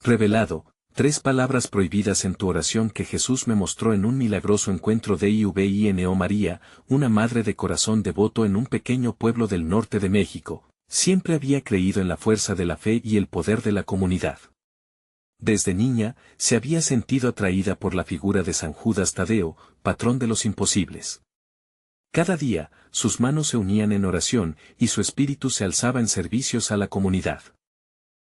Revelado, 3 palabras prohibidas en tu oración que Jesús me mostró en un milagroso encuentro de IVINO. María, una madre de corazón devoto en un pequeño pueblo del norte de México, siempre había creído en la fuerza de la fe y el poder de la comunidad. Desde niña, se había sentido atraída por la figura de San Judas Tadeo, patrón de los imposibles. Cada día, sus manos se unían en oración y su espíritu se alzaba en servicios a la comunidad.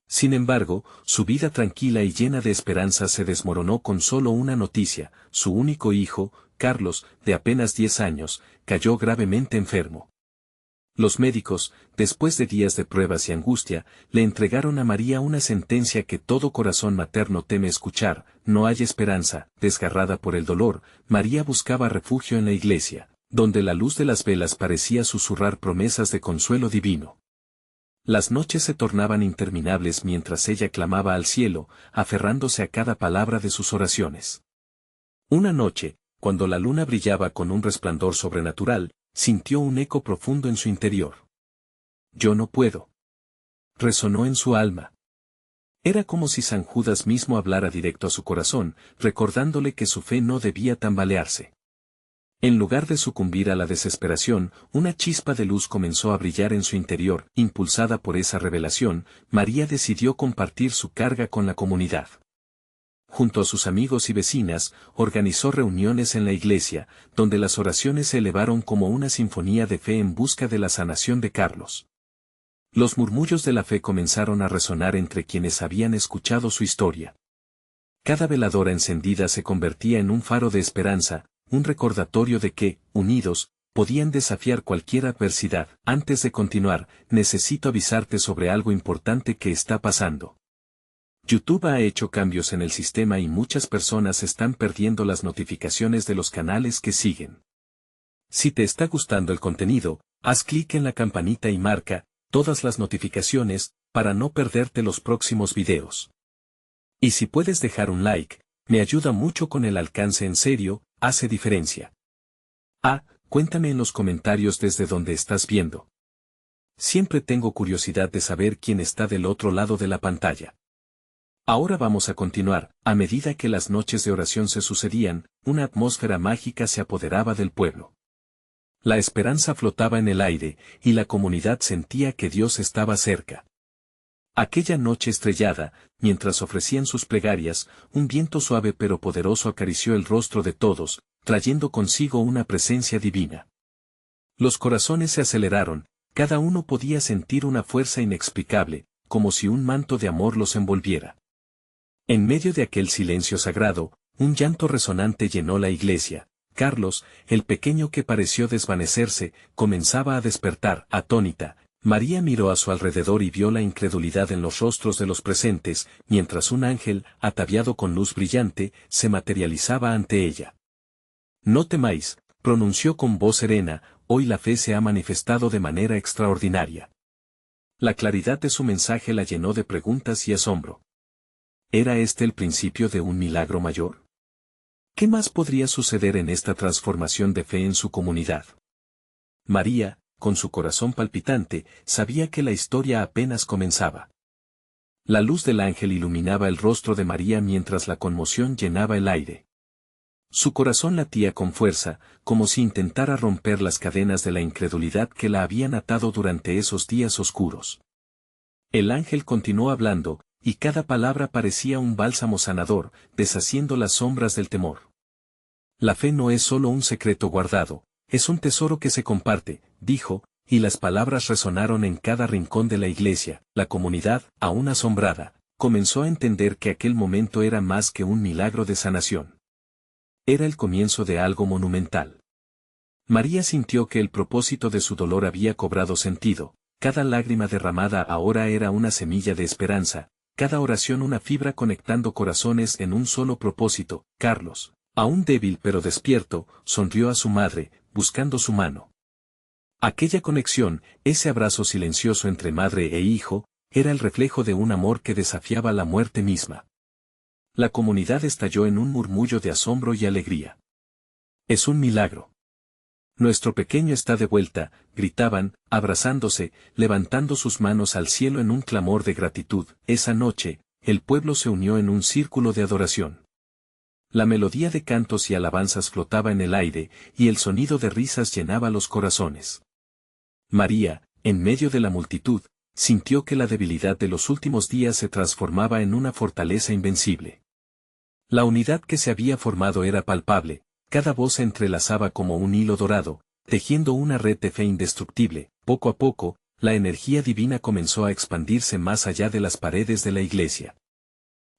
Sin embargo, su vida tranquila y llena de esperanza se desmoronó con solo una noticia: su único hijo, Carlos, de apenas 10 años, cayó gravemente enfermo. Los médicos, después de días de pruebas y angustia, le entregaron a María una sentencia que todo corazón materno teme escuchar: no hay esperanza. Desgarrada por el dolor, María buscaba refugio en la iglesia, donde la luz de las velas parecía susurrar promesas de consuelo divino. Las noches se tornaban interminables mientras ella clamaba al cielo, aferrándose a cada palabra de sus oraciones. Una noche, cuando la luna brillaba con un resplandor sobrenatural, sintió un eco profundo en su interior. «Yo no puedo», resonó en su alma. Era como si San Judas mismo hablara directo a su corazón, recordándole que su fe no debía tambalearse. En lugar de sucumbir a la desesperación, una chispa de luz comenzó a brillar en su interior. Impulsada por esa revelación, María decidió compartir su carga con la comunidad. Junto a sus amigos y vecinas, organizó reuniones en la iglesia, donde las oraciones se elevaron como una sinfonía de fe en busca de la sanación de Carlos. Los murmullos de la fe comenzaron a resonar entre quienes habían escuchado su historia. Cada veladora encendida se convertía en un faro de esperanza, un recordatorio de que, unidos, podían desafiar cualquier adversidad. Antes de continuar, necesito avisarte sobre algo importante que está pasando. YouTube ha hecho cambios en el sistema y muchas personas están perdiendo las notificaciones de los canales que siguen. Si te está gustando el contenido, haz clic en la campanita y marca todas las notificaciones para no perderte los próximos videos. Y si puedes dejar un like, me ayuda mucho con el alcance. En serio, hace diferencia. Cuéntame en los comentarios desde donde estás viendo. Siempre tengo curiosidad de saber quién está del otro lado de la pantalla. Ahora vamos a continuar. A medida que las noches de oración se sucedían, una atmósfera mágica se apoderaba del pueblo. La esperanza flotaba en el aire, y la comunidad sentía que Dios estaba cerca. Aquella noche estrellada, mientras ofrecían sus plegarias, un viento suave pero poderoso acarició el rostro de todos, trayendo consigo una presencia divina. Los corazones se aceleraron, cada uno podía sentir una fuerza inexplicable, como si un manto de amor los envolviera. En medio de aquel silencio sagrado, un llanto resonante llenó la iglesia. Carlos, el pequeño que pareció desvanecerse, comenzaba a despertar. Atónita, María miró a su alrededor y vio la incredulidad en los rostros de los presentes, mientras un ángel, ataviado con luz brillante, se materializaba ante ella. «No temáis», pronunció con voz serena, «hoy la fe se ha manifestado de manera extraordinaria». La claridad de su mensaje la llenó de preguntas y asombro. ¿Era este el principio de un milagro mayor? ¿Qué más podría suceder en esta transformación de fe en su comunidad? María, con su corazón palpitante, sabía que la historia apenas comenzaba. La luz del ángel iluminaba el rostro de María mientras la conmoción llenaba el aire. Su corazón latía con fuerza, como si intentara romper las cadenas de la incredulidad que la habían atado durante esos días oscuros. El ángel continuó hablando, y cada palabra parecía un bálsamo sanador, deshaciendo las sombras del temor. «La fe no es solo un secreto guardado, es un tesoro que se comparte», dijo, y las palabras resonaron en cada rincón de la iglesia. La comunidad, aún asombrada, comenzó a entender que aquel momento era más que un milagro de sanación. Era el comienzo de algo monumental. María sintió que el propósito de su dolor había cobrado sentido. Cada lágrima derramada ahora era una semilla de esperanza, cada oración una fibra conectando corazones en un solo propósito. Carlos, aún débil pero despierto, sonrió a su madre, buscando su mano. Aquella conexión, ese abrazo silencioso entre madre e hijo, era el reflejo de un amor que desafiaba la muerte misma. La comunidad estalló en un murmullo de asombro y alegría. «Es un milagro. Nuestro pequeño está de vuelta», gritaban, abrazándose, levantando sus manos al cielo en un clamor de gratitud. Esa noche, el pueblo se unió en un círculo de adoración. La melodía de cantos y alabanzas flotaba en el aire, y el sonido de risas llenaba los corazones. María, en medio de la multitud, sintió que la debilidad de los últimos días se transformaba en una fortaleza invencible. La unidad que se había formado era palpable, cada voz se entrelazaba como un hilo dorado, tejiendo una red de fe indestructible. Poco a poco, la energía divina comenzó a expandirse más allá de las paredes de la iglesia.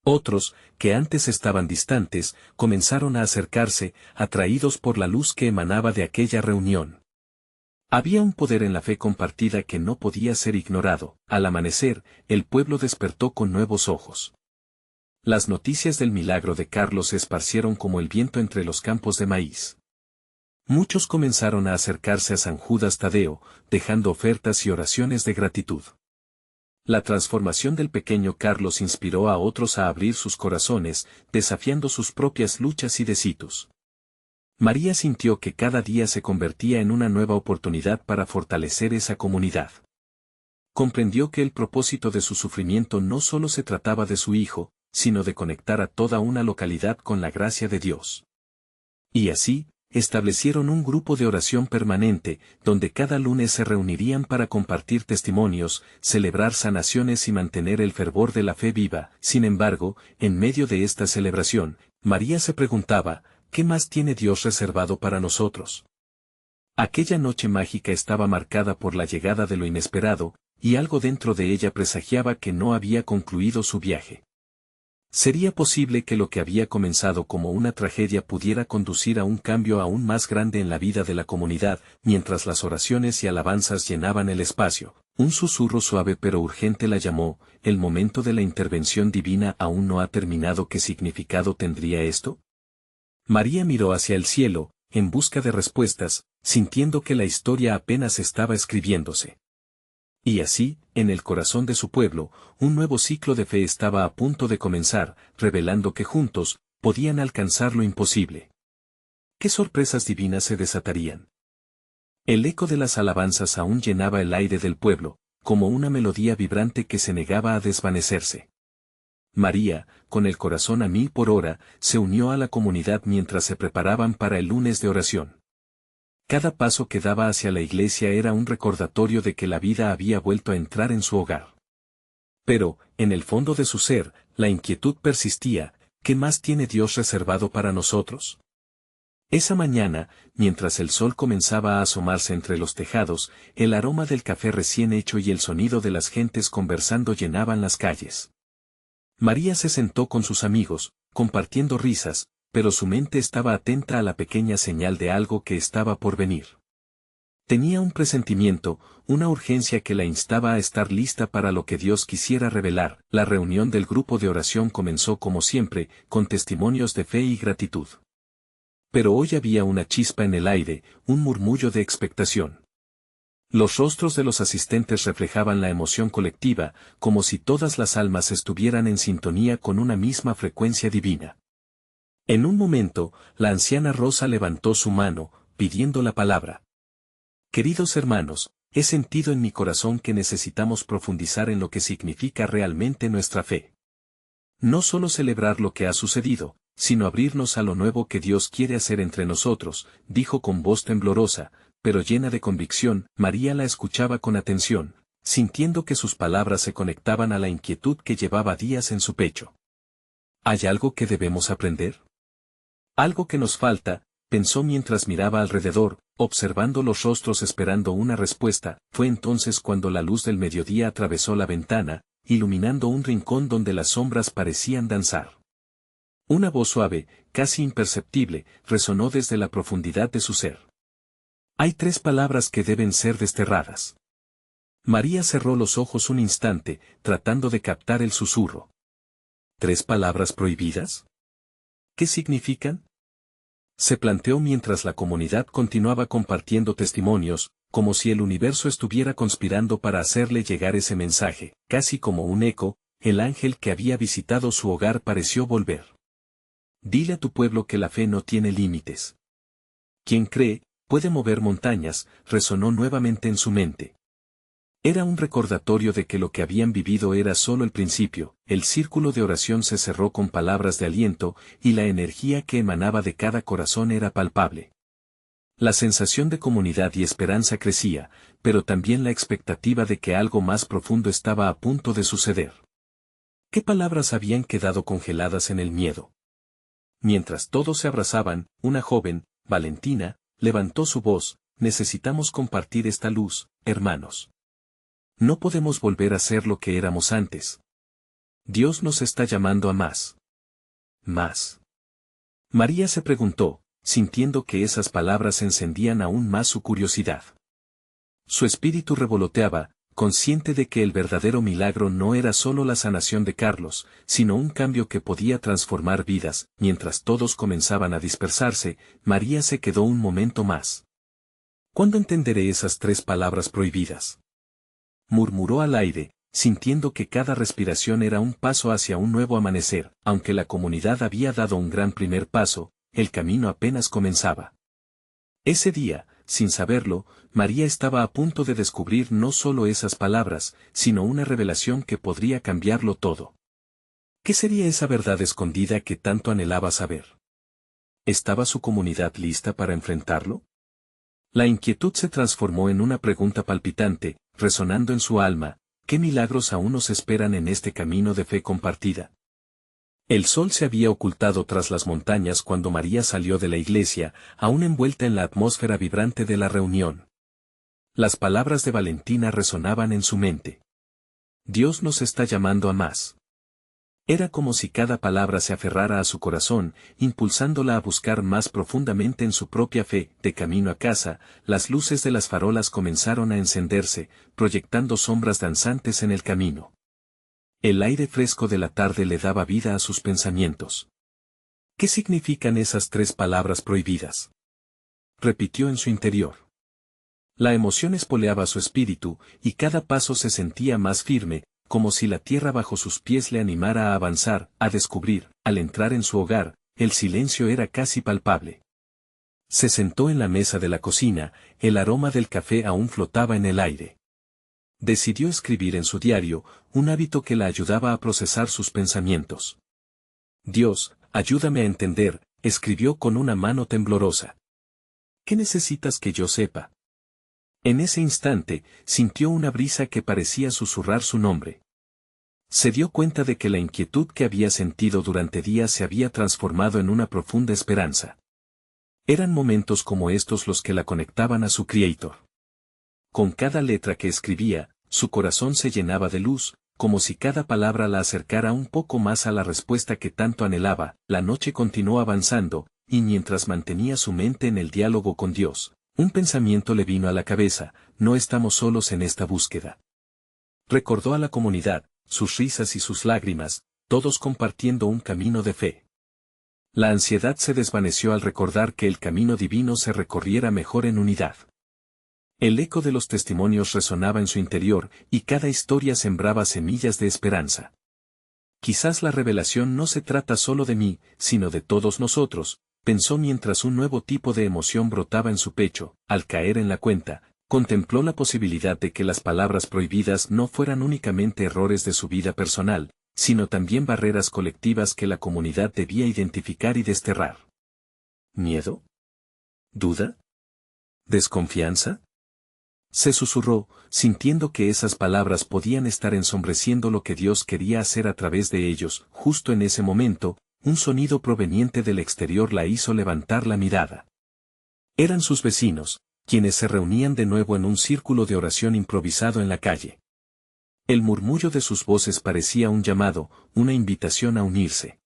Otros, que antes estaban distantes, comenzaron a acercarse, atraídos por la luz que emanaba de aquella reunión. Había un poder en la fe compartida que no podía ser ignorado. Al amanecer, el pueblo despertó con nuevos ojos. Las noticias del milagro de Carlos se esparcieron como el viento entre los campos de maíz. Muchos comenzaron a acercarse a San Judas Tadeo, dejando ofertas y oraciones de gratitud. La transformación del pequeño Carlos inspiró a otros a abrir sus corazones, desafiando sus propias luchas y desitos. María sintió que cada día se convertía en una nueva oportunidad para fortalecer esa comunidad. Comprendió que el propósito de su sufrimiento no solo se trataba de su hijo, sino de conectar a toda una localidad con la gracia de Dios. Y así, establecieron un grupo de oración permanente, donde cada lunes se reunirían para compartir testimonios, celebrar sanaciones y mantener el fervor de la fe viva. Sin embargo, en medio de esta celebración, María se preguntaba, ¿qué más tiene Dios reservado para nosotros? Aquella noche mágica estaba marcada por la llegada de lo inesperado, y algo dentro de ella presagiaba que no había concluido su viaje. ¿Sería posible que lo que había comenzado como una tragedia pudiera conducir a un cambio aún más grande en la vida de la comunidad? Mientras las oraciones y alabanzas llenaban el espacio, un susurro suave pero urgente la llamó: ¿el momento de la intervención divina aún no ha terminado? ¿Qué significado tendría esto? María miró hacia el cielo, en busca de respuestas, sintiendo que la historia apenas estaba escribiéndose. Y así, en el corazón de su pueblo, un nuevo ciclo de fe estaba a punto de comenzar, revelando que juntos, podían alcanzar lo imposible. ¿Qué sorpresas divinas se desatarían? El eco de las alabanzas aún llenaba el aire del pueblo, como una melodía vibrante que se negaba a desvanecerse. María, con el corazón a 1000 por hora, se unió a la comunidad mientras se preparaban para el lunes de oración. Cada paso que daba hacia la iglesia era un recordatorio de que la vida había vuelto a entrar en su hogar. Pero, en el fondo de su ser, la inquietud persistía: ¿qué más tiene Dios reservado para nosotros? Esa mañana, mientras el sol comenzaba a asomarse entre los tejados, el aroma del café recién hecho y el sonido de las gentes conversando llenaban las calles. María se sentó con sus amigos, compartiendo risas, pero su mente estaba atenta a la pequeña señal de algo que estaba por venir. Tenía un presentimiento, una urgencia que la instaba a estar lista para lo que Dios quisiera revelar. La reunión del grupo de oración comenzó como siempre, con testimonios de fe y gratitud. Pero hoy había una chispa en el aire, un murmullo de expectación. Los rostros de los asistentes reflejaban la emoción colectiva, como si todas las almas estuvieran en sintonía con una misma frecuencia divina. En un momento, la anciana Rosa levantó su mano, pidiendo la palabra. Queridos hermanos, he sentido en mi corazón que necesitamos profundizar en lo que significa realmente nuestra fe. No solo celebrar lo que ha sucedido, sino abrirnos a lo nuevo que Dios quiere hacer entre nosotros, dijo con voz temblorosa, pero llena de convicción. María la escuchaba con atención, sintiendo que sus palabras se conectaban a la inquietud que llevaba días en su pecho. ¿Hay algo que debemos aprender? Algo que nos falta, pensó mientras miraba alrededor, observando los rostros esperando una respuesta. Fue entonces cuando la luz del mediodía atravesó la ventana, iluminando un rincón donde las sombras parecían danzar. Una voz suave, casi imperceptible, resonó desde la profundidad de su ser. Hay 3 palabras que deben ser desterradas. María cerró los ojos un instante, tratando de captar el susurro. ¿3 palabras prohibidas? ¿Qué significan? Se planteó mientras la comunidad continuaba compartiendo testimonios, como si el universo estuviera conspirando para hacerle llegar ese mensaje. Casi como un eco, el ángel que había visitado su hogar pareció volver. Dile a tu pueblo que la fe no tiene límites. Quien cree, puede mover montañas, resonó nuevamente en su mente. Era un recordatorio de que lo que habían vivido era solo el principio. El círculo de oración se cerró con palabras de aliento, y la energía que emanaba de cada corazón era palpable. La sensación de comunidad y esperanza crecía, pero también la expectativa de que algo más profundo estaba a punto de suceder. ¿Qué palabras habían quedado congeladas en el miedo? Mientras todos se abrazaban, una joven, Valentina, levantó su voz: necesitamos compartir esta luz, hermanos. No podemos volver a ser lo que éramos antes. Dios nos está llamando a más. Más. María se preguntó, sintiendo que esas palabras encendían aún más su curiosidad. Su espíritu revoloteaba, consciente de que el verdadero milagro no era solo la sanación de Carlos, sino un cambio que podía transformar vidas. Mientras todos comenzaban a dispersarse, María se quedó un momento más. ¿Cuándo entenderé esas 3 palabras prohibidas?, murmuró al aire, sintiendo que cada respiración era un paso hacia un nuevo amanecer. Aunque la comunidad había dado un gran primer paso, el camino apenas comenzaba. Ese día, sin saberlo, María estaba a punto de descubrir no solo esas palabras, sino una revelación que podría cambiarlo todo. ¿Qué sería esa verdad escondida que tanto anhelaba saber? ¿Estaba su comunidad lista para enfrentarlo? La inquietud se transformó en una pregunta palpitante, resonando en su alma: ¿qué milagros aún nos esperan en este camino de fe compartida? El sol se había ocultado tras las montañas cuando María salió de la iglesia, aún envuelta en la atmósfera vibrante de la reunión. Las palabras de Valentina resonaban en su mente. Dios nos está llamando a más. Era como si cada palabra se aferrara a su corazón, impulsándola a buscar más profundamente en su propia fe. De camino a casa, las luces de las farolas comenzaron a encenderse, proyectando sombras danzantes en el camino. El aire fresco de la tarde le daba vida a sus pensamientos. ¿Qué significan esas 3 palabras prohibidas?, repitió en su interior. La emoción espoleaba su espíritu, y cada paso se sentía más firme, como si la tierra bajo sus pies le animara a avanzar, a descubrir. Al entrar en su hogar, el silencio era casi palpable. Se sentó en la mesa de la cocina, el aroma del café aún flotaba en el aire. Decidió escribir en su diario, un hábito que la ayudaba a procesar sus pensamientos. Dios, ayúdame a entender, escribió con una mano temblorosa. ¿Qué necesitas que yo sepa? En ese instante, sintió una brisa que parecía susurrar su nombre. Se dio cuenta de que la inquietud que había sentido durante días se había transformado en una profunda esperanza. Eran momentos como estos los que la conectaban a su Creator. Con cada letra que escribía, su corazón se llenaba de luz, como si cada palabra la acercara un poco más a la respuesta que tanto anhelaba. La noche continuó avanzando, y mientras mantenía su mente en el diálogo con Dios, un pensamiento le vino a la cabeza: no estamos solos en esta búsqueda. Recordó a la comunidad, sus risas y sus lágrimas, todos compartiendo un camino de fe. La ansiedad se desvaneció al recordar que el camino divino se recorriera mejor en unidad. El eco de los testimonios resonaba en su interior, y cada historia sembraba semillas de esperanza. Quizás la revelación no se trata solo de mí, sino de todos nosotros, pensó mientras un nuevo tipo de emoción brotaba en su pecho. Al caer en la cuenta, contempló la posibilidad de que las palabras prohibidas no fueran únicamente errores de su vida personal, sino también barreras colectivas que la comunidad debía identificar y desterrar. ¿Miedo? ¿Duda? ¿Desconfianza? Se susurró, sintiendo que esas palabras podían estar ensombreciendo lo que Dios quería hacer a través de ellos. Justo en ese momento, un sonido proveniente del exterior la hizo levantar la mirada. Eran sus vecinos, quienes se reunían de nuevo en un círculo de oración improvisado en la calle. El murmullo de sus voces parecía un llamado, una invitación a unirse.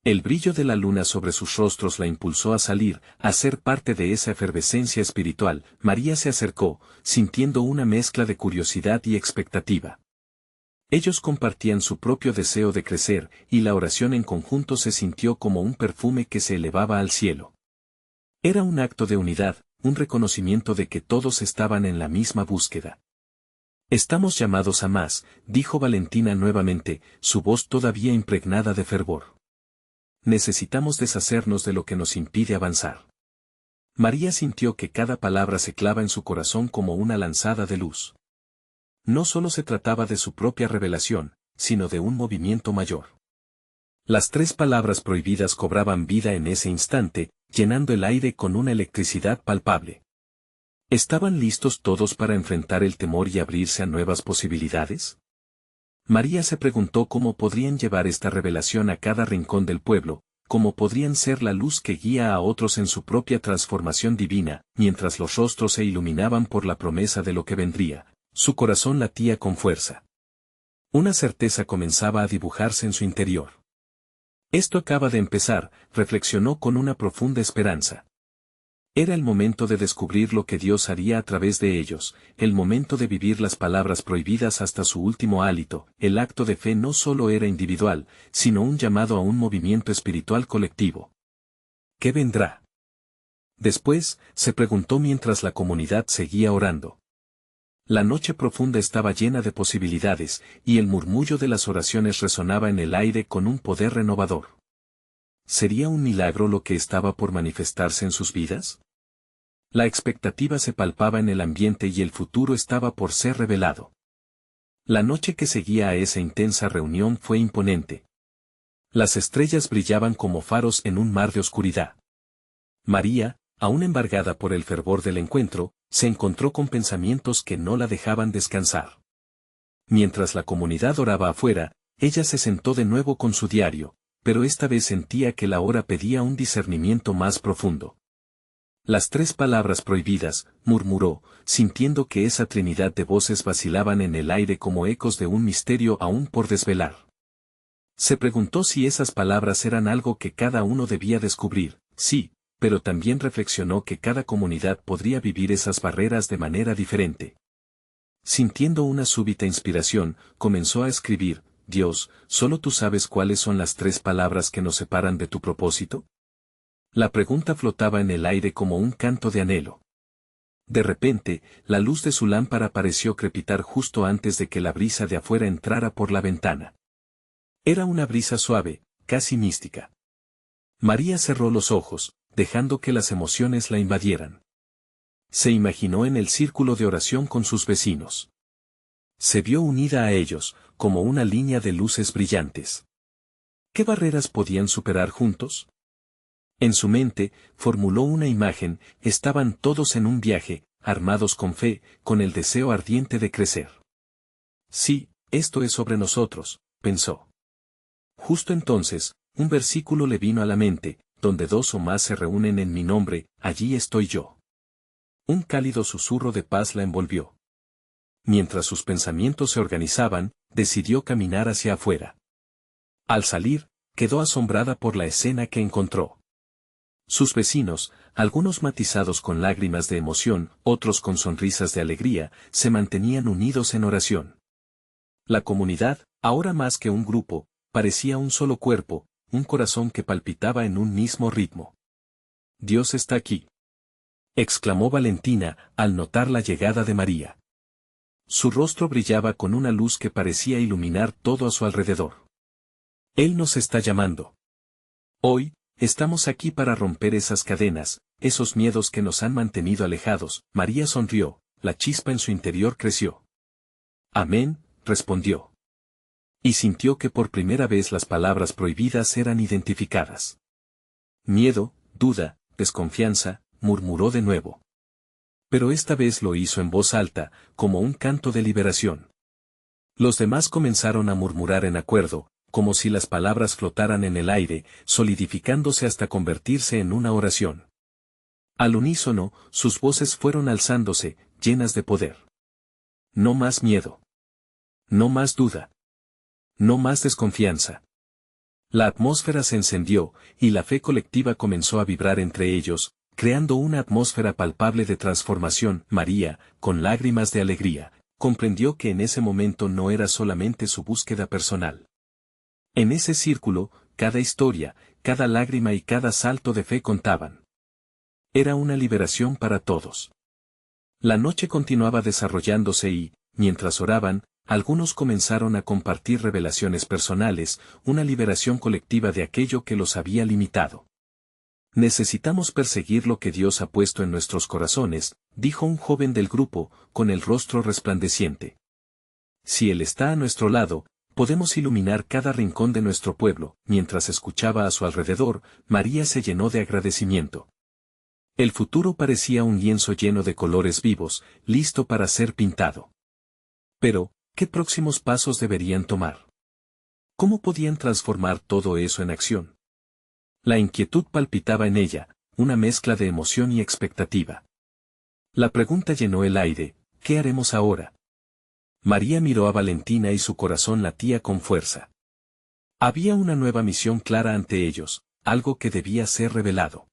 El brillo de la luna sobre sus rostros la impulsó a salir, a ser parte de esa efervescencia espiritual. María se acercó, sintiendo una mezcla de curiosidad y expectativa. Ellos compartían su propio deseo de crecer, y la oración en conjunto se sintió como un perfume que se elevaba al cielo. Era un acto de unidad, un reconocimiento de que todos estaban en la misma búsqueda. Estamos llamados a más, dijo Valentina nuevamente, su voz todavía impregnada de fervor. Necesitamos deshacernos de lo que nos impide avanzar. María sintió que cada palabra se clava en su corazón como una lanzada de luz. No solo se trataba de su propia revelación, sino de un movimiento mayor. Las 3 palabras prohibidas cobraban vida en ese instante, llenando el aire con una electricidad palpable. ¿Estaban listos todos para enfrentar el temor y abrirse a nuevas posibilidades? María se preguntó cómo podrían llevar esta revelación a cada rincón del pueblo, cómo podrían ser la luz que guía a otros en su propia transformación divina, mientras los rostros se iluminaban por la promesa de lo que vendría. Su corazón latía con fuerza. Una certeza comenzaba a dibujarse en su interior. Esto acaba de empezar, reflexionó con una profunda esperanza. Era el momento de descubrir lo que Dios haría a través de ellos, el momento de vivir las palabras prohibidas hasta su último hálito. El acto de fe no solo era individual, sino un llamado a un movimiento espiritual colectivo. ¿Qué vendrá? Después, se preguntó mientras la comunidad seguía orando. La noche profunda estaba llena de posibilidades, y el murmullo de las oraciones resonaba en el aire con un poder renovador. ¿Sería un milagro lo que estaba por manifestarse en sus vidas? La expectativa se palpaba en el ambiente y el futuro estaba por ser revelado. La noche que seguía a esa intensa reunión fue imponente. Las estrellas brillaban como faros en un mar de oscuridad. María, aún embargada por el fervor del encuentro, se encontró con pensamientos que no la dejaban descansar. Mientras la comunidad oraba afuera, ella se sentó de nuevo con su diario, pero esta vez sentía que la hora pedía un discernimiento más profundo. Las 3 palabras prohibidas, murmuró, sintiendo que esa trinidad de voces vacilaban en el aire como ecos de un misterio aún por desvelar. Se preguntó si esas palabras eran algo que cada uno debía descubrir, sí, pero también reflexionó que cada comunidad podría vivir esas barreras de manera diferente. Sintiendo una súbita inspiración, comenzó a escribir: Dios, ¿solo tú sabes cuáles son las 3 palabras que nos separan de tu propósito? La pregunta flotaba en el aire como un canto de anhelo. De repente, la luz de su lámpara pareció crepitar justo antes de que la brisa de afuera entrara por la ventana. Era una brisa suave, casi mística. María cerró los ojos, dejando que las emociones la invadieran. Se imaginó en el círculo de oración con sus vecinos. Se vio unida a ellos, como una línea de luces brillantes. ¿Qué barreras podían superar juntos? En su mente, formuló una imagen: estaban todos en un viaje, armados con fe, con el deseo ardiente de crecer. Sí, esto es sobre nosotros, pensó. Justo entonces, un versículo le vino a la mente: donde 2 o más se reúnen en mi nombre, allí estoy yo. Un cálido susurro de paz la envolvió. Mientras sus pensamientos se organizaban, decidió caminar hacia afuera. Al salir, quedó asombrada por la escena que encontró. Sus vecinos, algunos matizados con lágrimas de emoción, otros con sonrisas de alegría, se mantenían unidos en oración. La comunidad, ahora más que un grupo, parecía un solo cuerpo, un corazón que palpitaba en un mismo ritmo. Dios está aquí, exclamó Valentina, al notar la llegada de María. Su rostro brillaba con una luz que parecía iluminar todo a su alrededor. Él nos está llamando. Hoy, estamos aquí para romper esas cadenas, esos miedos que nos han mantenido alejados. María sonrió, la chispa en su interior creció. Amén, respondió. Y sintió que por primera vez las palabras prohibidas eran identificadas. Miedo, duda, desconfianza, murmuró de nuevo. Pero esta vez lo hizo en voz alta, como un canto de liberación. Los demás comenzaron a murmurar en acuerdo, como si las palabras flotaran en el aire, solidificándose hasta convertirse en una oración. Al unísono, sus voces fueron alzándose, llenas de poder. No más miedo. No más duda. No más desconfianza. La atmósfera se encendió, y la fe colectiva comenzó a vibrar entre ellos, creando una atmósfera palpable de transformación. María, con lágrimas de alegría, comprendió que en ese momento no era solamente su búsqueda personal. En ese círculo, cada historia, cada lágrima y cada salto de fe contaban. Era una liberación para todos. La noche continuaba desarrollándose y, mientras oraban, algunos comenzaron a compartir revelaciones personales, una liberación colectiva de aquello que los había limitado. Necesitamos perseguir lo que Dios ha puesto en nuestros corazones, dijo un joven del grupo, con el rostro resplandeciente. si Él está a nuestro lado, podemos iluminar cada rincón de nuestro pueblo. Mientras escuchaba a su alrededor, María se llenó de agradecimiento. El futuro parecía un lienzo lleno de colores vivos, listo para ser pintado. Pero, ¿qué próximos pasos deberían tomar? ¿Cómo podían transformar todo eso en acción? La inquietud palpitaba en ella, una mezcla de emoción y expectativa. La pregunta llenó el aire: ¿qué haremos ahora? María miró a Valentina y su corazón latía con fuerza. Había una nueva misión clara ante ellos, algo que debía ser revelado.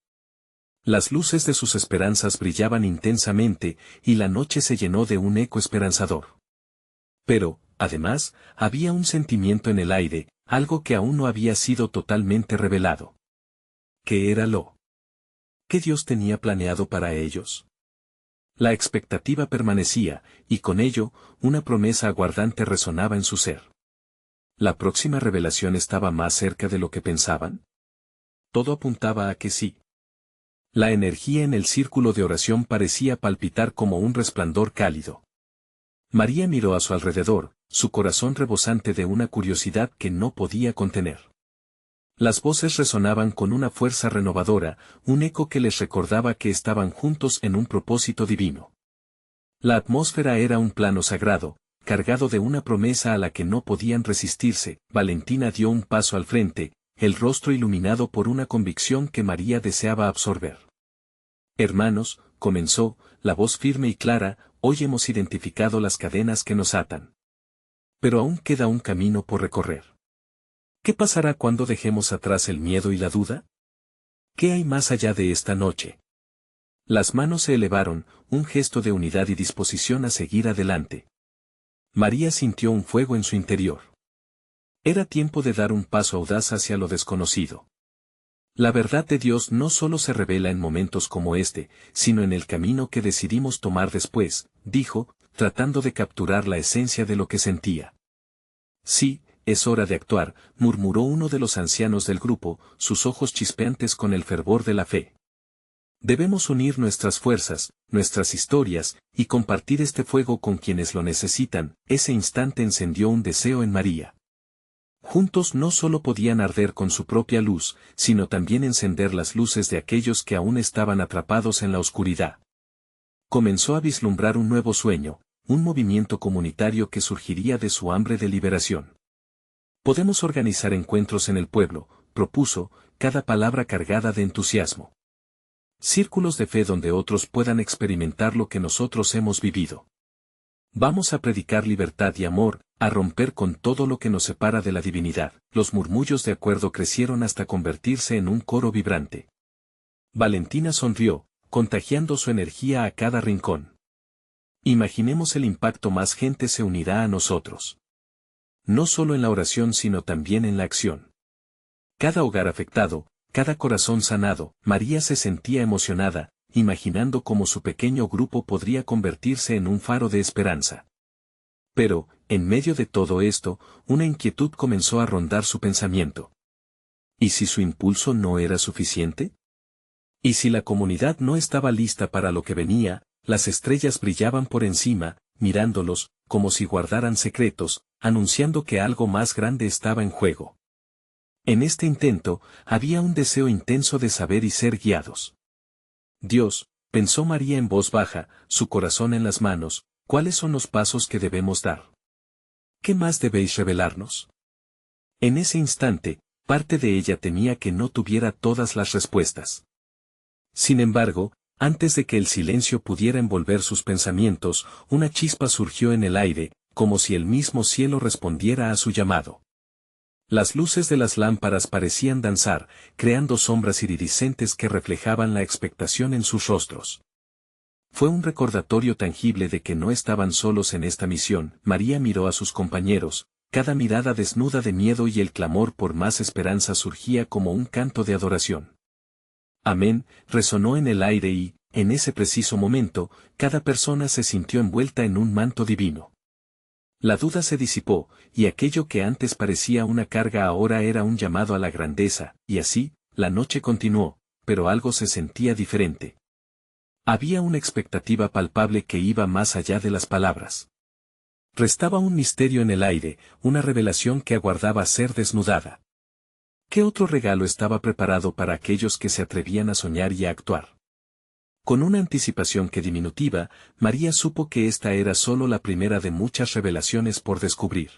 Las luces de sus esperanzas brillaban intensamente, y la noche se llenó de un eco esperanzador. Pero, además, había un sentimiento en el aire, algo que aún no había sido totalmente revelado. ¿Qué era lo que Dios tenía planeado para ellos? La expectativa permanecía, y con ello, una promesa aguardante resonaba en su ser. ¿La próxima revelación estaba más cerca de lo que pensaban? Todo apuntaba a que sí. La energía en el círculo de oración parecía palpitar como un resplandor cálido. María miró a su alrededor, su corazón rebosante de una curiosidad que no podía contener. Las voces resonaban con una fuerza renovadora, un eco que les recordaba que estaban juntos en un propósito divino. La atmósfera era un plano sagrado, cargado de una promesa a la que no podían resistirse. Valentina dio un paso al frente, el rostro iluminado por una convicción que María deseaba absorber. Hermanos, comenzó, la voz firme y clara, hoy hemos identificado las cadenas que nos atan. Pero aún queda un camino por recorrer. ¿Qué pasará cuando dejemos atrás el miedo y la duda? ¿Qué hay más allá de esta noche? Las manos se elevaron, un gesto de unidad y disposición a seguir adelante. María sintió un fuego en su interior. Era tiempo de dar un paso audaz hacia lo desconocido. La verdad de Dios no solo se revela en momentos como este, sino en el camino que decidimos tomar después, dijo, tratando de capturar la esencia de lo que sentía. Sí, es hora de actuar, murmuró uno de los ancianos del grupo, sus ojos chispeantes con el fervor de la fe. Debemos unir nuestras fuerzas, nuestras historias, y compartir este fuego con quienes lo necesitan. Ese instante encendió un deseo en María. Juntos no solo podían arder con su propia luz, sino también encender las luces de aquellos que aún estaban atrapados en la oscuridad. Comenzó a vislumbrar un nuevo sueño, un movimiento comunitario que surgiría de su hambre de liberación. Podemos organizar encuentros en el pueblo, propuso, cada palabra cargada de entusiasmo. Círculos de fe donde otros puedan experimentar lo que nosotros hemos vivido. Vamos a predicar libertad y amor, a romper con todo lo que nos separa de la divinidad. Los murmullos de acuerdo crecieron hasta convertirse en un coro vibrante. Valentina sonrió, contagiando su energía a cada rincón. Imaginemos el impacto: más gente se unirá a nosotros. No solo en la oración sino también en la acción. Cada hogar afectado, cada corazón sanado. María se sentía emocionada, imaginando cómo su pequeño grupo podría convertirse en un faro de esperanza. Pero, en medio de todo esto, una inquietud comenzó a rondar su pensamiento. ¿Y si su impulso no era suficiente? ¿Y si la comunidad no estaba lista para lo que venía? Las estrellas brillaban por encima, mirándolos, como si guardaran secretos, anunciando que algo más grande estaba en juego. En este intento, había un deseo intenso de saber y ser guiados. Dios, pensó María en voz baja, su corazón en las manos, ¿cuáles son los pasos que debemos dar? ¿Qué más debéis revelarnos? En ese instante, parte de ella temía que no tuviera todas las respuestas. Sin embargo, antes de que el silencio pudiera envolver sus pensamientos, una chispa surgió en el aire, como si el mismo cielo respondiera a su llamado. Las luces de las lámparas parecían danzar, creando sombras iridiscentes que reflejaban la expectación en sus rostros. Fue un recordatorio tangible de que no estaban solos en esta misión. María miró a sus compañeros, cada mirada desnuda de miedo, y el clamor por más esperanza surgía como un canto de adoración. Amén, resonó en el aire y, en ese preciso momento, cada persona se sintió envuelta en un manto divino. La duda se disipó, y aquello que antes parecía una carga ahora era un llamado a la grandeza, y así, la noche continuó, pero algo se sentía diferente. Había una expectativa palpable que iba más allá de las palabras. Restaba un misterio en el aire, una revelación que aguardaba ser desnudada. ¿Qué otro regalo estaba preparado para aquellos que se atrevían a soñar y a actuar? Con una anticipación que diminutiva, María supo que esta era solo la primera de muchas revelaciones por descubrir.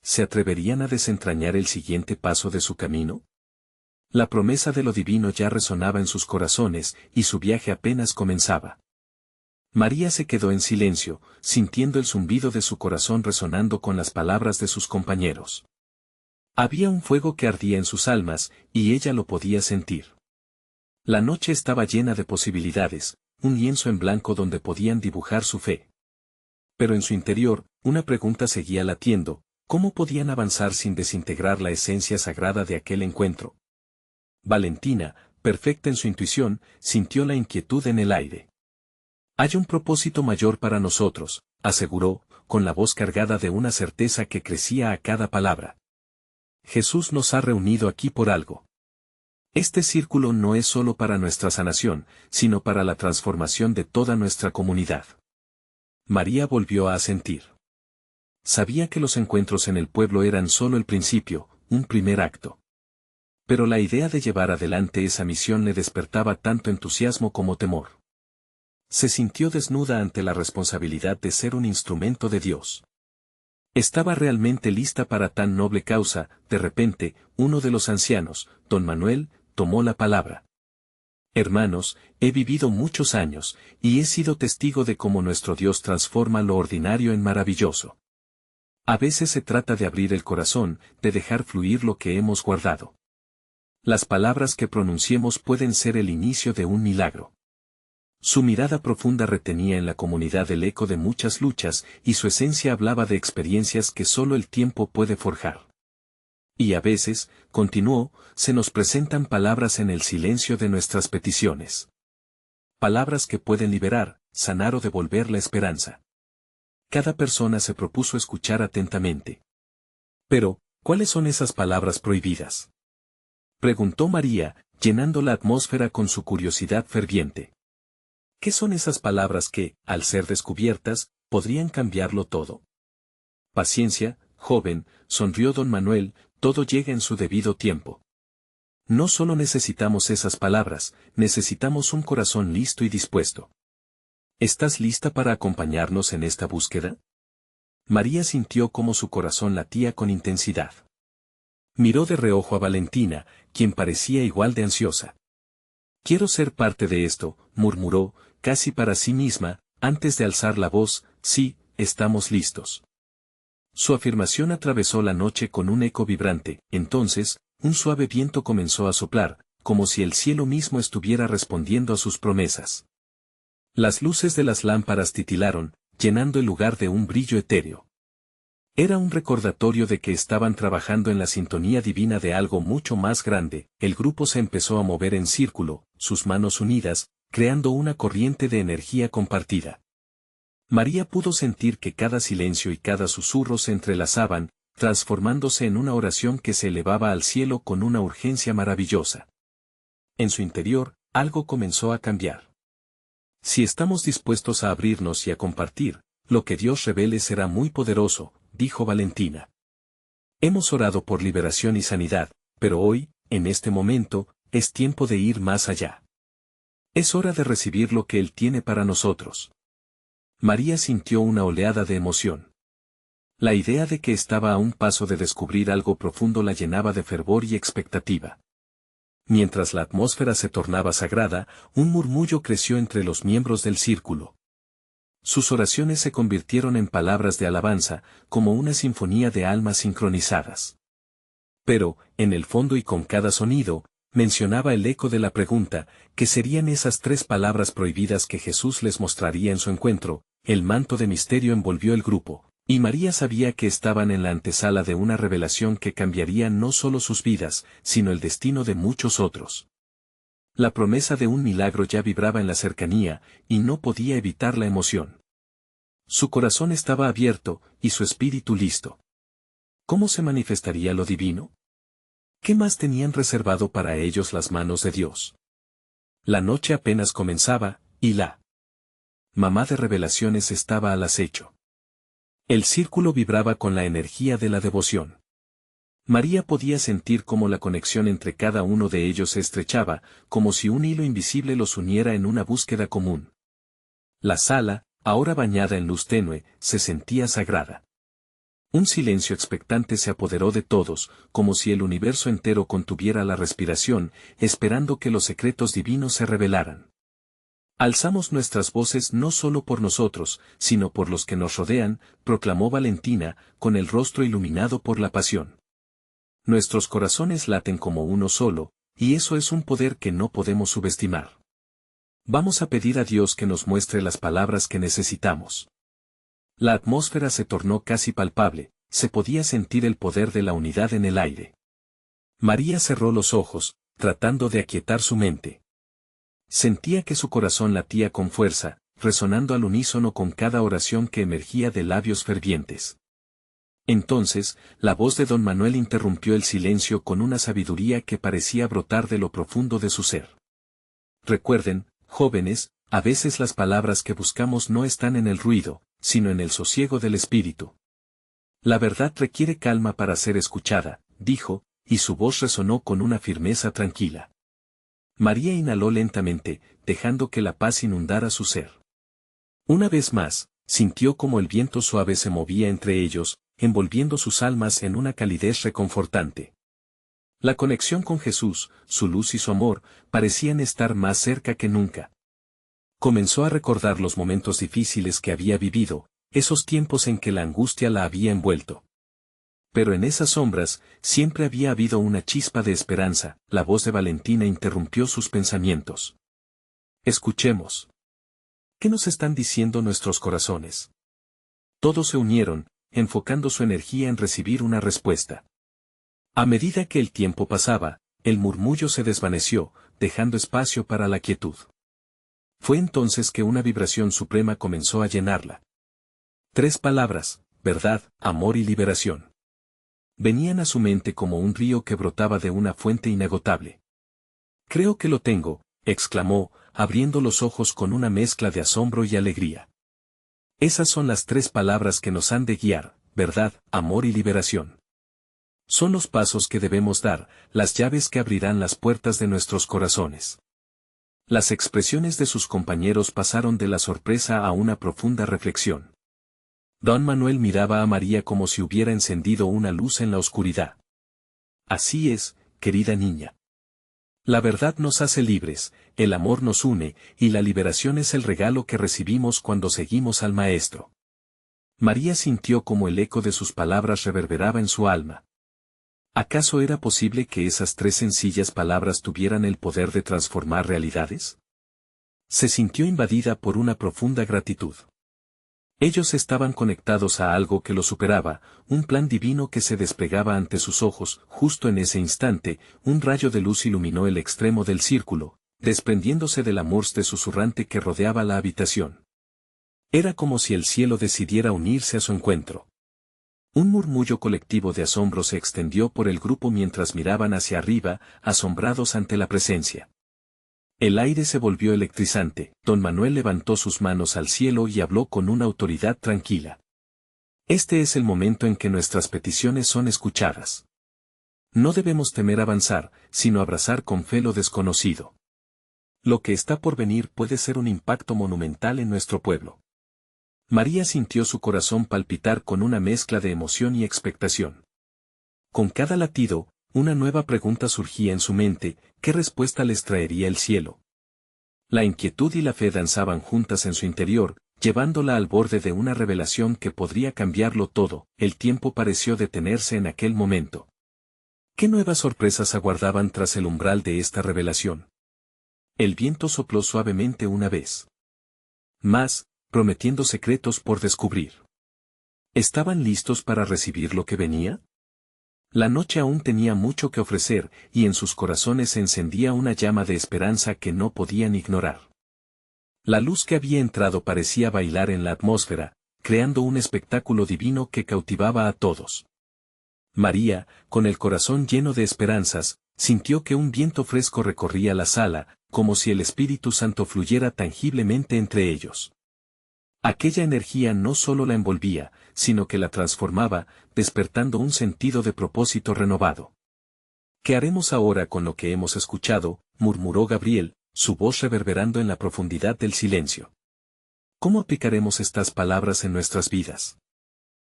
¿Se atreverían a desentrañar el siguiente paso de su camino? La promesa de lo divino ya resonaba en sus corazones, y su viaje apenas comenzaba. María se quedó en silencio, sintiendo el zumbido de su corazón resonando con las palabras de sus compañeros. Había un fuego que ardía en sus almas, y ella lo podía sentir. La noche estaba llena de posibilidades, un lienzo en blanco donde podían dibujar su fe. Pero en su interior, una pregunta seguía latiendo: ¿cómo podían avanzar sin desintegrar la esencia sagrada de aquel encuentro? Valentina, perfecta en su intuición, sintió la inquietud en el aire. Hay un propósito mayor para nosotros, aseguró, con la voz cargada de una certeza que crecía a cada palabra. Jesús nos ha reunido aquí por algo. Este círculo no es solo para nuestra sanación, sino para la transformación de toda nuestra comunidad. María volvió a asentir. Sabía que los encuentros en el pueblo eran solo el principio, un primer acto. Pero la idea de llevar adelante esa misión le despertaba tanto entusiasmo como temor. Se sintió desnuda ante la responsabilidad de ser un instrumento de Dios. ¿Estaba realmente lista para tan noble causa? De repente, uno de los ancianos, don Manuel, tomó la palabra. Hermanos, he vivido muchos años, y he sido testigo de cómo nuestro Dios transforma lo ordinario en maravilloso. A veces se trata de abrir el corazón, de dejar fluir lo que hemos guardado. Las palabras que pronunciemos pueden ser el inicio de un milagro. Su mirada profunda retenía en la comunidad el eco de muchas luchas, y su esencia hablaba de experiencias que solo el tiempo puede forjar. Y a veces, continuó, se nos presentan palabras en el silencio de nuestras peticiones. Palabras que pueden liberar, sanar o devolver la esperanza. Cada persona se propuso escuchar atentamente. Pero, ¿cuáles son esas palabras prohibidas?, preguntó María, llenando la atmósfera con su curiosidad ferviente. ¿Qué son esas palabras que, al ser descubiertas, podrían cambiarlo todo? Paciencia, joven, sonrió don Manuel, todo llega en su debido tiempo. No solo necesitamos esas palabras, necesitamos un corazón listo y dispuesto. ¿Estás lista para acompañarnos en esta búsqueda? María sintió cómo su corazón latía con intensidad. Miró de reojo a Valentina, quien parecía igual de ansiosa. Quiero ser parte de esto, murmuró, casi para sí misma, antes de alzar la voz: sí, estamos listos. Su afirmación atravesó la noche con un eco vibrante. Entonces, un suave viento comenzó a soplar, como si el cielo mismo estuviera respondiendo a sus promesas. Las luces de las lámparas titilaron, llenando el lugar de un brillo etéreo. Era un recordatorio de que estaban trabajando en la sintonía divina de algo mucho más grande. El grupo se empezó a mover en círculo, sus manos unidas, creando una corriente de energía compartida. María pudo sentir que cada silencio y cada susurro se entrelazaban, transformándose en una oración que se elevaba al cielo con una urgencia maravillosa. En su interior, algo comenzó a cambiar. Si estamos dispuestos a abrirnos y a compartir, lo que Dios revele será muy poderoso, dijo Valentina. Hemos orado por liberación y sanidad, pero hoy, en este momento, es tiempo de ir más allá. Es hora de recibir lo que Él tiene para nosotros. María sintió una oleada de emoción. La idea de que estaba a un paso de descubrir algo profundo la llenaba de fervor y expectativa. Mientras la atmósfera se tornaba sagrada, un murmullo creció entre los miembros del círculo. Sus oraciones se convirtieron en palabras de alabanza, como una sinfonía de almas sincronizadas. Pero, en el fondo y con cada sonido, mencionaba el eco de la pregunta: ¿qué serían esas 3 palabras prohibidas que Jesús les mostraría en su encuentro? El manto de misterio envolvió el grupo, y María sabía que estaban en la antesala de una revelación que cambiaría no solo sus vidas, sino el destino de muchos otros. La promesa de un milagro ya vibraba en la cercanía, y no podía evitar la emoción. Su corazón estaba abierto, y su espíritu listo. ¿Cómo se manifestaría lo divino? ¿Qué más tenían reservado para ellos las manos de Dios? La noche apenas comenzaba, y la mamá de revelaciones estaba al acecho. El círculo vibraba con la energía de la devoción. María podía sentir cómo la conexión entre cada uno de ellos se estrechaba, como si un hilo invisible los uniera en una búsqueda común. La sala, ahora bañada en luz tenue, se sentía sagrada. Un silencio expectante se apoderó de todos, como si el universo entero contuviera la respiración, esperando que los secretos divinos se revelaran. Alzamos nuestras voces no solo por nosotros, sino por los que nos rodean, proclamó Valentina, con el rostro iluminado por la pasión. Nuestros corazones laten como uno solo, y eso es un poder que no podemos subestimar. Vamos a pedir a Dios que nos muestre las palabras que necesitamos. La atmósfera se tornó casi palpable, se podía sentir el poder de la unidad en el aire. María cerró los ojos, tratando de aquietar su mente. Sentía que su corazón latía con fuerza, resonando al unísono con cada oración que emergía de labios fervientes. Entonces, la voz de don Manuel interrumpió el silencio con una sabiduría que parecía brotar de lo profundo de su ser. Recuerden, jóvenes, a veces las palabras que buscamos no están en el ruido, sino en el sosiego del espíritu. La verdad requiere calma para ser escuchada, dijo, y su voz resonó con una firmeza tranquila. María inhaló lentamente, dejando que la paz inundara su ser. Una vez más, sintió como el viento suave se movía entre ellos, envolviendo sus almas en una calidez reconfortante. La conexión con Jesús, su luz y su amor, parecían estar más cerca que nunca. Comenzó a recordar los momentos difíciles que había vivido, esos tiempos en que la angustia la había envuelto. Pero en esas sombras, siempre había habido una chispa de esperanza. La voz de Valentina interrumpió sus pensamientos. Escuchemos. ¿Qué nos están diciendo nuestros corazones? Todos se unieron, enfocando su energía en recibir una respuesta. A medida que el tiempo pasaba, el murmullo se desvaneció, dejando espacio para la quietud. Fue entonces que una vibración suprema comenzó a llenarla. 3 palabras: verdad, amor y liberación. Venían a su mente como un río que brotaba de una fuente inagotable. Creo que lo tengo, exclamó, abriendo los ojos con una mezcla de asombro y alegría. Esas son las 3 palabras que nos han de guiar: verdad, amor y liberación. Son los pasos que debemos dar, las llaves que abrirán las puertas de nuestros corazones. Las expresiones de sus compañeros pasaron de la sorpresa a una profunda reflexión. Don Manuel miraba a María como si hubiera encendido una luz en la oscuridad. Así es, querida niña. La verdad nos hace libres, el amor nos une, y la liberación es el regalo que recibimos cuando seguimos al Maestro. María sintió como el eco de sus palabras reverberaba en su alma. ¿Acaso era posible que esas 3 sencillas palabras tuvieran el poder de transformar realidades? Se sintió invadida por una profunda gratitud. Ellos estaban conectados a algo que lo superaba, un plan divino que se desplegaba ante sus ojos. Justo en ese instante, un rayo de luz iluminó el extremo del círculo, desprendiéndose del amorste susurrante que rodeaba la habitación. Era como si el cielo decidiera unirse a su encuentro. Un murmullo colectivo de asombro se extendió por el grupo mientras miraban hacia arriba, asombrados ante la presencia. El aire se volvió electrizante. Don Manuel levantó sus manos al cielo y habló con una autoridad tranquila. Este es el momento en que nuestras peticiones son escuchadas. No debemos temer avanzar, sino abrazar con fe lo desconocido. Lo que está por venir puede ser un impacto monumental en nuestro pueblo. María sintió su corazón palpitar con una mezcla de emoción y expectación. Con cada latido, una nueva pregunta surgía en su mente: ¿qué respuesta les traería el cielo? La inquietud y la fe danzaban juntas en su interior, llevándola al borde de una revelación que podría cambiarlo todo. El tiempo pareció detenerse en aquel momento. ¿Qué nuevas sorpresas aguardaban tras el umbral de esta revelación? El viento sopló suavemente una vez más, prometiendo secretos por descubrir. ¿Estaban listos para recibir lo que venía? La noche aún tenía mucho que ofrecer, y en sus corazones se encendía una llama de esperanza que no podían ignorar. La luz que había entrado parecía bailar en la atmósfera, creando un espectáculo divino que cautivaba a todos. María, con el corazón lleno de esperanzas, sintió que un viento fresco recorría la sala, como si el Espíritu Santo fluyera tangiblemente entre ellos. Aquella energía no solo la envolvía, sino que la transformaba, despertando un sentido de propósito renovado. ¿Qué haremos ahora con lo que hemos escuchado?, murmuró Gabriel, su voz reverberando en la profundidad del silencio. ¿Cómo aplicaremos estas palabras en nuestras vidas?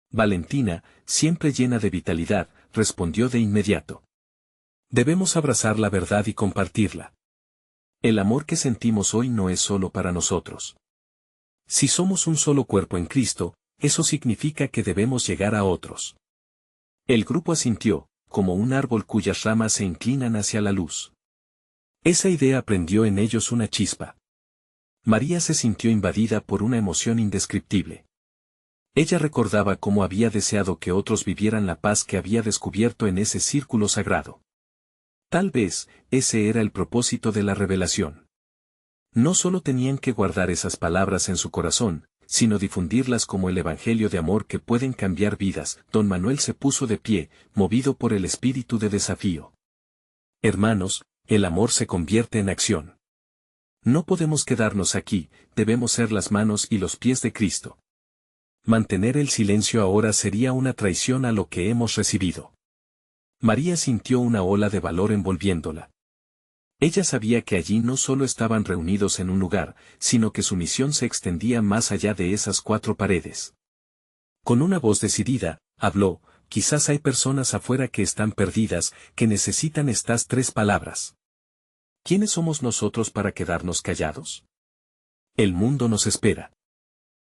Valentina, siempre llena de vitalidad, respondió de inmediato. Debemos abrazar la verdad y compartirla. El amor que sentimos hoy no es solo para nosotros. Si somos un solo cuerpo en Cristo, eso significa que debemos llegar a otros. El grupo asintió, como un árbol cuyas ramas se inclinan hacia la luz. Esa idea prendió en ellos una chispa. María se sintió invadida por una emoción indescriptible. Ella recordaba cómo había deseado que otros vivieran la paz que había descubierto en ese círculo sagrado. Tal vez, ese era el propósito de la revelación. No solo tenían que guardar esas palabras en su corazón, sino difundirlas como el evangelio de amor que pueden cambiar vidas. Don Manuel se puso de pie, movido por el espíritu de desafío. Hermanos, el amor se convierte en acción. No podemos quedarnos aquí, debemos ser las manos y los pies de Cristo. Mantener el silencio ahora sería una traición a lo que hemos recibido. María sintió una ola de valor envolviéndola. Ella sabía que allí no solo estaban reunidos en un lugar, sino que su misión se extendía más allá de esas cuatro paredes. Con una voz decidida, habló: quizás hay personas afuera que están perdidas, que necesitan estas 3 palabras. ¿Quiénes somos nosotros para quedarnos callados? El mundo nos espera.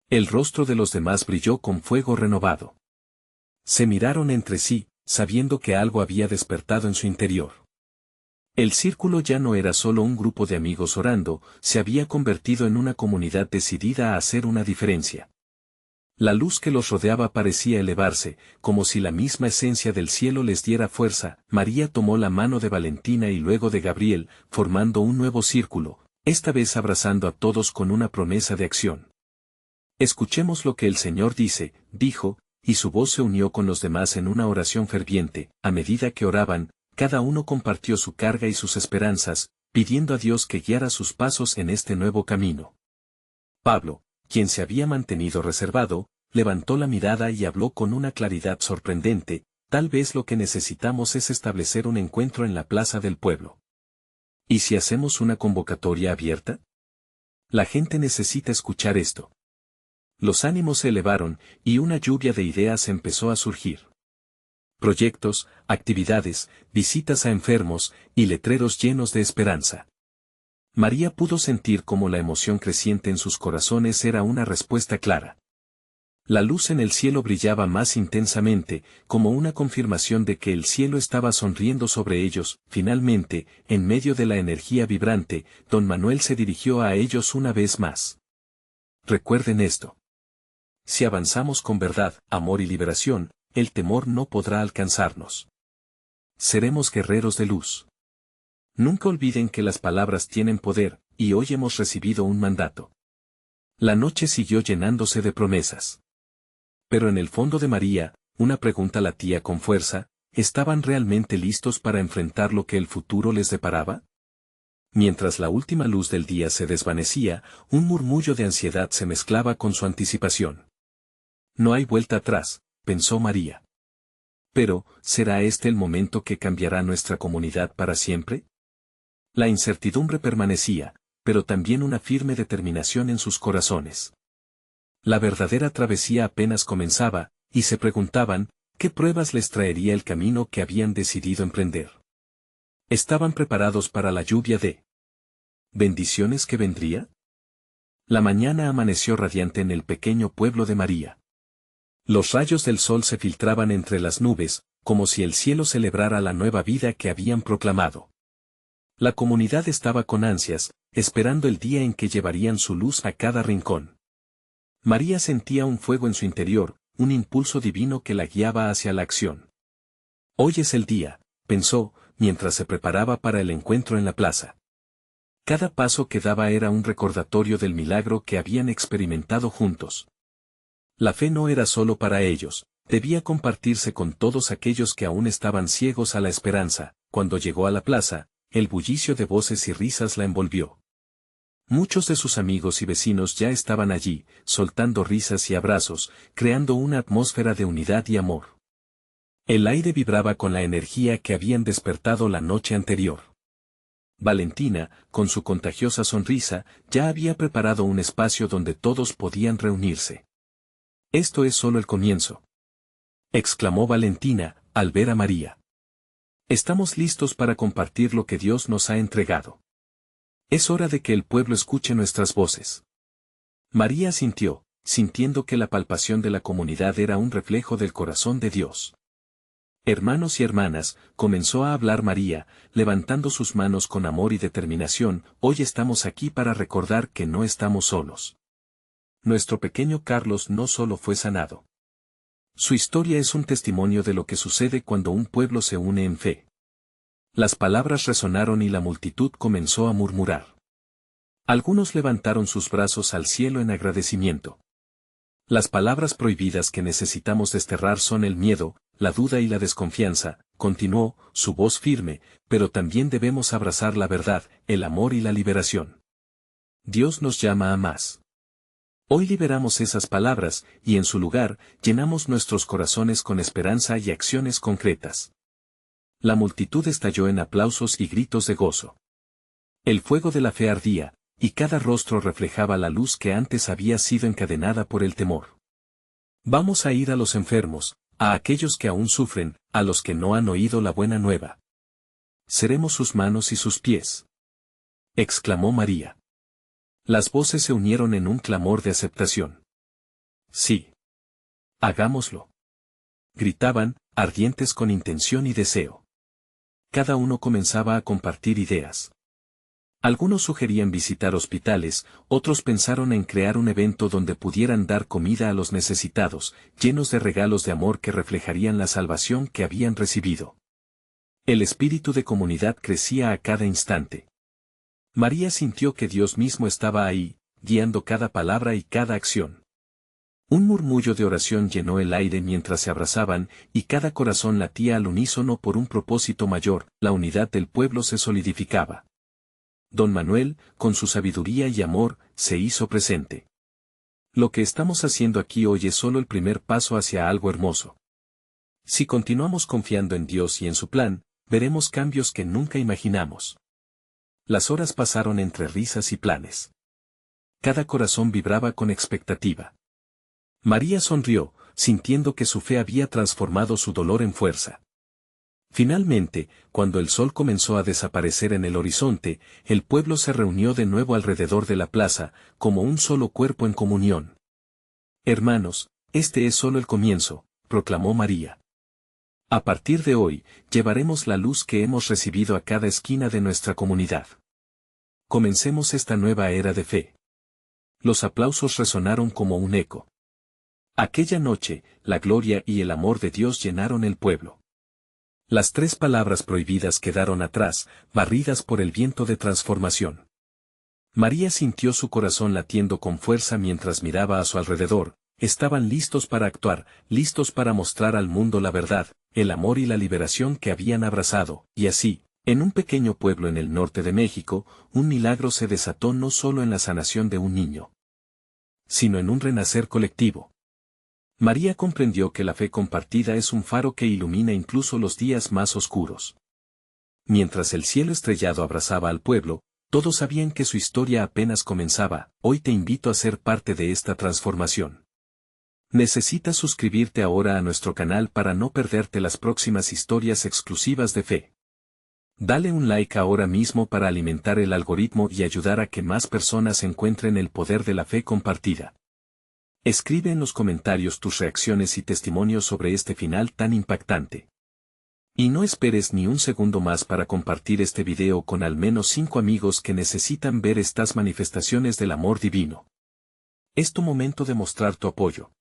El rostro de los demás brilló con fuego renovado. Se miraron entre sí, sabiendo que algo había despertado en su interior. El círculo ya no era solo un grupo de amigos orando, se había convertido en una comunidad decidida a hacer una diferencia. La luz que los rodeaba parecía elevarse, como si la misma esencia del cielo les diera fuerza. María tomó la mano de Valentina y luego de Gabriel, formando un nuevo círculo, esta vez abrazando a todos con una promesa de acción. Escuchemos lo que el Señor dice, dijo, y su voz se unió con los demás en una oración ferviente. A medida que oraban, cada uno compartió su carga y sus esperanzas, pidiendo a Dios que guiara sus pasos en este nuevo camino. Pablo, quien se había mantenido reservado, levantó la mirada y habló con una claridad sorprendente: tal vez lo que necesitamos es establecer un encuentro en la plaza del pueblo. ¿Y si hacemos una convocatoria abierta? La gente necesita escuchar esto. Los ánimos se elevaron, y una lluvia de ideas empezó a surgir. Proyectos, actividades, visitas a enfermos, y letreros llenos de esperanza. María pudo sentir cómo la emoción creciente en sus corazones era una respuesta clara. La luz en el cielo brillaba más intensamente, como una confirmación de que el cielo estaba sonriendo sobre ellos. Finalmente, en medio de la energía vibrante, don Manuel se dirigió a ellos una vez más. Recuerden esto. Si avanzamos con verdad, amor y liberación, el temor no podrá alcanzarnos. Seremos guerreros de luz. Nunca olviden que las palabras tienen poder, y hoy hemos recibido un mandato. La noche siguió llenándose de promesas. Pero en el fondo de María, una pregunta latía con fuerza: ¿estaban realmente listos para enfrentar lo que el futuro les deparaba? Mientras la última luz del día se desvanecía, un murmullo de ansiedad se mezclaba con su anticipación. No hay vuelta atrás, pensó María. Pero, ¿será este el momento que cambiará nuestra comunidad para siempre? La incertidumbre permanecía, pero también una firme determinación en sus corazones. La verdadera travesía apenas comenzaba, y se preguntaban, ¿qué pruebas les traería el camino que habían decidido emprender? ¿Estaban preparados para la lluvia de bendiciones que vendría? La mañana amaneció radiante en el pequeño pueblo de María. Los rayos del sol se filtraban entre las nubes, como si el cielo celebrara la nueva vida que habían proclamado. La comunidad estaba con ansias, esperando el día en que llevarían su luz a cada rincón. María sentía un fuego en su interior, un impulso divino que la guiaba hacia la acción. Hoy es el día, pensó, mientras se preparaba para el encuentro en la plaza. Cada paso que daba era un recordatorio del milagro que habían experimentado juntos. La fe no era solo para ellos, debía compartirse con todos aquellos que aún estaban ciegos a la esperanza. Cuando llegó a la plaza, el bullicio de voces y risas la envolvió. Muchos de sus amigos y vecinos ya estaban allí, soltando risas y abrazos, creando una atmósfera de unidad y amor. El aire vibraba con la energía que habían despertado la noche anterior. Valentina, con su contagiosa sonrisa, ya había preparado un espacio donde todos podían reunirse. «Esto es solo el comienzo», exclamó Valentina, al ver a María. «Estamos listos para compartir lo que Dios nos ha entregado. Es hora de que el pueblo escuche nuestras voces». María asintió, sintiendo que la palpación de la comunidad era un reflejo del corazón de Dios. «Hermanos y hermanas», comenzó a hablar María, levantando sus manos con amor y determinación, «hoy estamos aquí para recordar que no estamos solos. Nuestro pequeño Carlos no solo fue sanado. Su historia es un testimonio de lo que sucede cuando un pueblo se une en fe». Las palabras resonaron y la multitud comenzó a murmurar. Algunos levantaron sus brazos al cielo en agradecimiento. «Las palabras prohibidas que necesitamos desterrar son el miedo, la duda y la desconfianza», continuó, su voz firme, «pero también debemos abrazar la verdad, el amor y la liberación. Dios nos llama a más. Hoy liberamos esas palabras, y en su lugar, llenamos nuestros corazones con esperanza y acciones concretas». La multitud estalló en aplausos y gritos de gozo. El fuego de la fe ardía, y cada rostro reflejaba la luz que antes había sido encadenada por el temor. «Vamos a ir a los enfermos, a aquellos que aún sufren, a los que no han oído la buena nueva. Seremos sus manos y sus pies», exclamó María. Las voces se unieron en un clamor de aceptación. «Sí. Hagámoslo», gritaban, ardientes con intención y deseo. Cada uno comenzaba a compartir ideas. Algunos sugerían visitar hospitales, otros pensaron en crear un evento donde pudieran dar comida a los necesitados, llenos de regalos de amor que reflejarían la salvación que habían recibido. El espíritu de comunidad crecía a cada instante. María sintió que Dios mismo estaba ahí, guiando cada palabra y cada acción. Un murmullo de oración llenó el aire mientras se abrazaban, y cada corazón latía al unísono por un propósito mayor, la unidad del pueblo se solidificaba. Don Manuel, con su sabiduría y amor, se hizo presente. «Lo que estamos haciendo aquí hoy es solo el primer paso hacia algo hermoso. Si continuamos confiando en Dios y en su plan, veremos cambios que nunca imaginamos». Las horas pasaron entre risas y planes. Cada corazón vibraba con expectativa. María sonrió, sintiendo que su fe había transformado su dolor en fuerza. Finalmente, cuando el sol comenzó a desaparecer en el horizonte, el pueblo se reunió de nuevo alrededor de la plaza, como un solo cuerpo en comunión. «Hermanos, este es solo el comienzo», proclamó María. «A partir de hoy, llevaremos la luz que hemos recibido a cada esquina de nuestra comunidad. Comencemos esta nueva era de fe». Los aplausos resonaron como un eco. Aquella noche, la gloria y el amor de Dios llenaron el pueblo. Las 3 palabras prohibidas quedaron atrás, barridas por el viento de transformación. María sintió su corazón latiendo con fuerza mientras miraba a su alrededor. Estaban listos para actuar, listos para mostrar al mundo la verdad, el amor y la liberación que habían abrazado, y así, en un pequeño pueblo en el norte de México, un milagro se desató no solo en la sanación de un niño, sino en un renacer colectivo. María comprendió que la fe compartida es un faro que ilumina incluso los días más oscuros. Mientras el cielo estrellado abrazaba al pueblo, todos sabían que su historia apenas comenzaba. Hoy te invito a ser parte de esta transformación. Necesitas suscribirte ahora a nuestro canal para no perderte las próximas historias exclusivas de fe. Dale un like ahora mismo para alimentar el algoritmo y ayudar a que más personas encuentren el poder de la fe compartida. Escribe en los comentarios tus reacciones y testimonios sobre este final tan impactante. Y no esperes ni un segundo más para compartir este video con al menos 5 amigos que necesitan ver estas manifestaciones del amor divino. Es tu momento de mostrar tu apoyo.